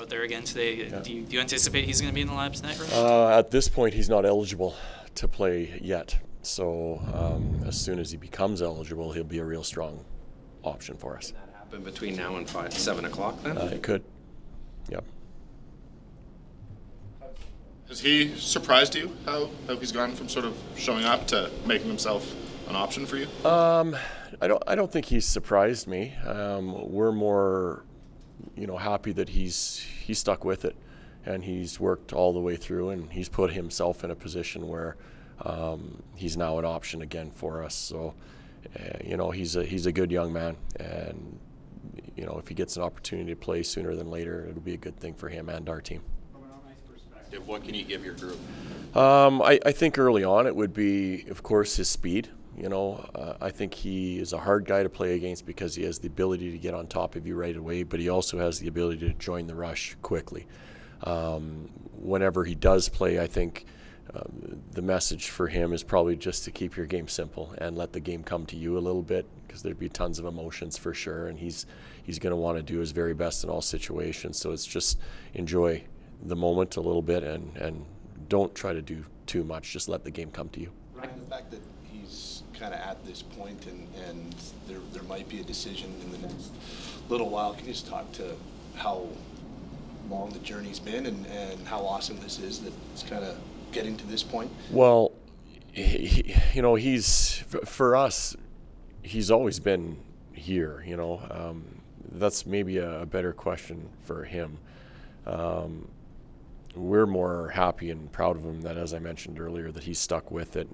out there again today. Yeah. Do you anticipate he's going to be in the lineup tonight? At this point, he's not eligible to play yet. So as soon as he becomes eligible, he'll be a real strong option for us. Can that happen between now and 7 o'clock then? It could. Yep. Has he surprised you how he's gone from sort of showing up to making himself an option for you? I don't think he's surprised me. We're more, happy that he's stuck with it, and he's worked all the way through, and he's put himself in a position where he's now an option again for us. So, he's a good young man, and if he gets an opportunity to play sooner than later, it'll be a good thing for him and our team. What can you give your group? I think early on it would be, of course, his speed. I think he is a hard guy to play against because he has the ability to get on top of you right away, but he also has the ability to join the rush quickly. Whenever he does play, I think the message for him is probably just to keep your game simple and let the game come to you a little bit, because there'd be tons of emotions for sure, and he's going to want to do his very best in all situations. So it's just enjoy the moment a little bit and don't try to do too much. Just let the game come to you. Right. The fact that he's kind of at this point and there might be a decision in the next little while, can you just talk to how long the journey's been and how awesome this is that it's kind of getting to this point? Well, he's, for us, he's always been here, that's maybe a better question for him. We're more happy and proud of him that, as I mentioned earlier, that he's stuck with it,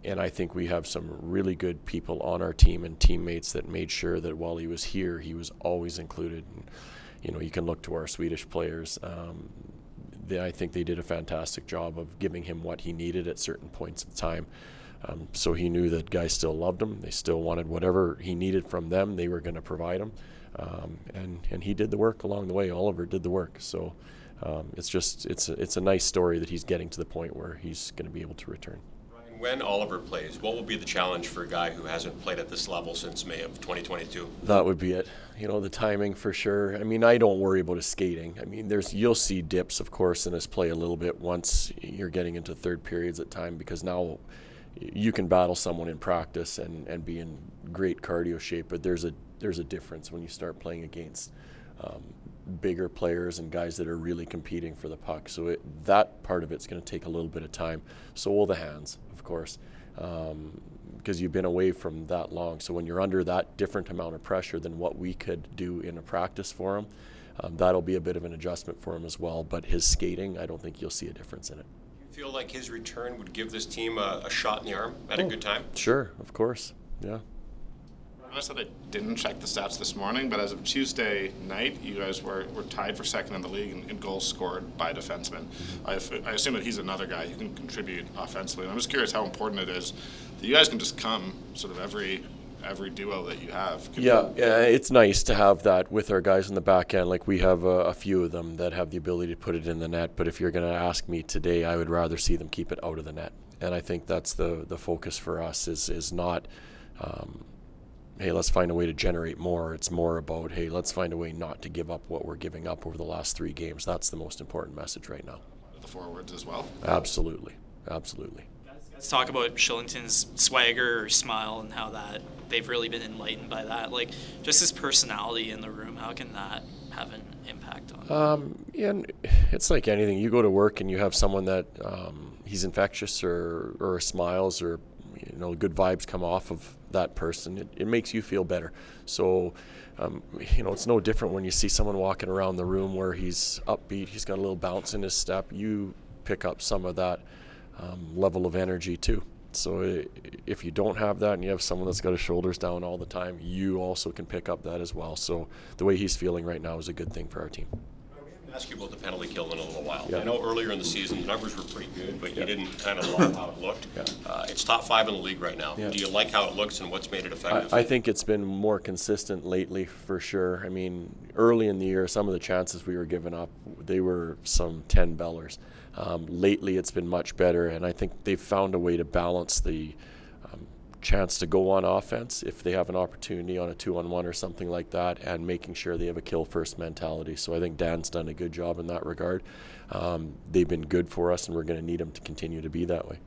and I think we have some really good people on our team and teammates that made sure that while he was here, he was always included. And, you can look to our Swedish players. I think they did a fantastic job of giving him what he needed at certain points of time. So he knew that guys still loved him. They still wanted whatever he needed from them. They were going to provide him, and he did the work along the way. Oliver did the work. So. It's a nice story that he's getting to the point where he's going to be able to return. When Oliver plays, what will be the challenge for a guy who hasn't played at this level since May of 2022? That would be it. The timing for sure. I don't worry about his skating. You'll see dips, of course, in his play a little bit once you're getting into third periods at time, because now you can battle someone in practice and be in great cardio shape, but there's a difference when you start playing against bigger players and guys that are really competing for the puck. So that part of it's going to take a little bit of time. So will the hands, of course, because you've been away from that long. So when you're under that different amount of pressure than what we could do in a practice for him, that'll be a bit of an adjustment for him as well. But his skating, I don't think you'll see a difference in it. Do you feel like his return would give this team a shot in the arm at a good time? Sure, of course, yeah. I said I didn't check the stats this morning, but as of Tuesday night, you guys were tied for second in the league in goals scored by defensemen. I assume that he's another guy who can contribute offensively. And I'm just curious how important it is that you guys can just come sort of every duo that you have. Yeah, it's nice to have that with our guys in the back end. Like, we have a few of them that have the ability to put it in the net, but if you're going to ask me today, I would rather see them keep it out of the net. And I think that's the focus for us is not hey, let's find a way to generate more. It's more about, hey, let's find a way not to give up what we're giving up over the last 3 games. That's the most important message right now. The forwards as well? Absolutely. Let's talk about Kylington's swagger or smile and how that they've really been enlightened by that. Like, just his personality in the room, how can that have an impact on and it's like anything. You go to work and you have someone that he's infectious or smiles, or good vibes come off of that person. It makes you feel better. So it's no different when you see someone walking around the room where he's upbeat, he's got a little bounce in his step. You pick up some of that level of energy too. So if you don't have that and you have someone that's got his shoulders down all the time, you also can pick up that as well. So the way he's feeling right now is a good thing for our team. Ask you about the penalty kill in a little while. Yeah. I know earlier in the season the numbers were pretty good, but you didn't kind of love how it looked. Yeah. It's top 5 in the league right now. Yeah. Do you like how it looks and what's made it effective? I think it's been more consistent lately for sure. Early in the year, some of the chances we were giving up, they were some 10-bellers. Lately it's been much better, and I think they've found a way to balance the chance to go on offense if they have an opportunity on a 2-on-1 or something like that, and making sure they have a kill first mentality. So I think Dan's done a good job in that regard. They've been good for us, and we're going to need them to continue to be that way.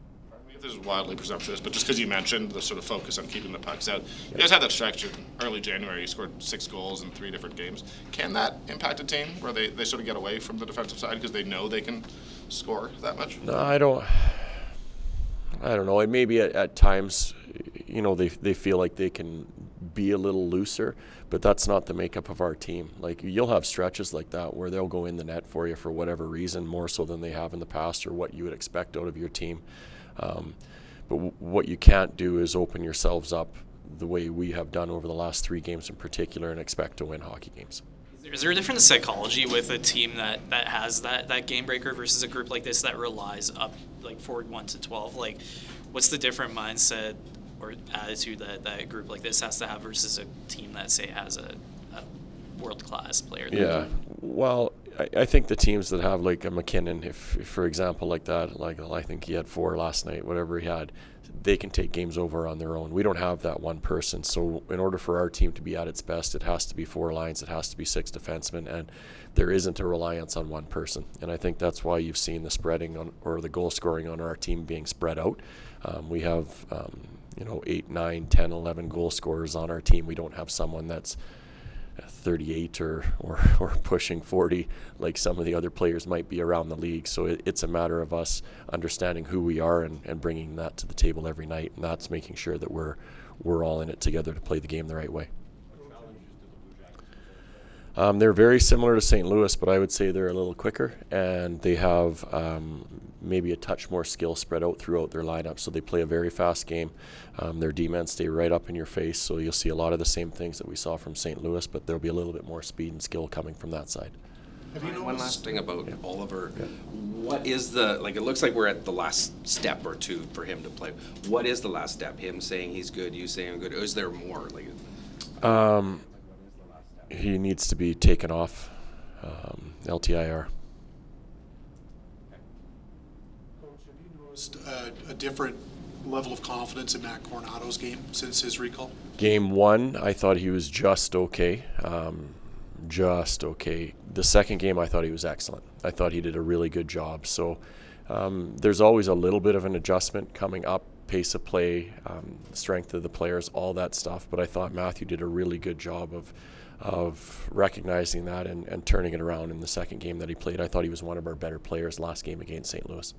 This is wildly presumptuous, but just because you mentioned the sort of focus on keeping the pucks out, you guys had that stretch in early January. You scored 6 goals in 3 different games. Can that impact a team where they sort of get away from the defensive side because they know they can score that much? No, I don't know. And maybe at times, they feel like they can be a little looser, but that's not the makeup of our team. Like, you'll have stretches like that where they'll go in the net for you for whatever reason, more so than they have in the past or what you would expect out of your team. But what you can't do is open yourselves up the way we have done over the last 3 games in particular and expect to win hockey games. Is there a different psychology with a team that has that game breaker versus a group like this that relies up like forward 1 to 12? Like, what's the different mindset or attitude that a group like this has to have versus a team that, say, has a world-class player? Yeah, well, I think the teams that have like a McKinnon, if for example like that, like I think he had 4 last night, whatever he had, they can take games over on their own. We don't have that one person, so in order for our team to be at its best, it has to be 4 lines, it has to be 6 defensemen, and there isn't a reliance on one person. And I think that's why you've seen the spreading on, or the goal scoring on our team being spread out. We have 8, 9, 10, 11 goal scorers on our team. We don't have someone that's 38 or pushing 40 like some of the other players might be around the league. So it's a matter of us understanding who we are and bringing that to the table every night, and that's making sure that we're all in it together to play the game the right way. They're very similar to St. Louis, but I would say they're a little quicker, and they have maybe a touch more skill spread out throughout their lineup. So they play a very fast game. Their D-men stay right up in your face, so you'll see a lot of the same things that we saw from St. Louis, but there'll be a little bit more speed and skill coming from that side. One last thing about Oliver. Yeah. What is it looks like we're at the last step or 2 for him to play. What is the last step? Him saying he's good, you saying I'm good? Or is there more? He needs to be taken off LTIR. Coach, have you noticed a different level of confidence in Matt Coronado's game since his recall? Game 1, I thought he was just okay. Just okay. The second game, I thought he was excellent. I thought he did a really good job. So there's always a little bit of an adjustment coming up, pace of play, strength of the players, all that stuff. But I thought Matthew did a really good job of recognizing that and turning it around in the second game that he played. I thought he was one of our better players last game against St. Louis.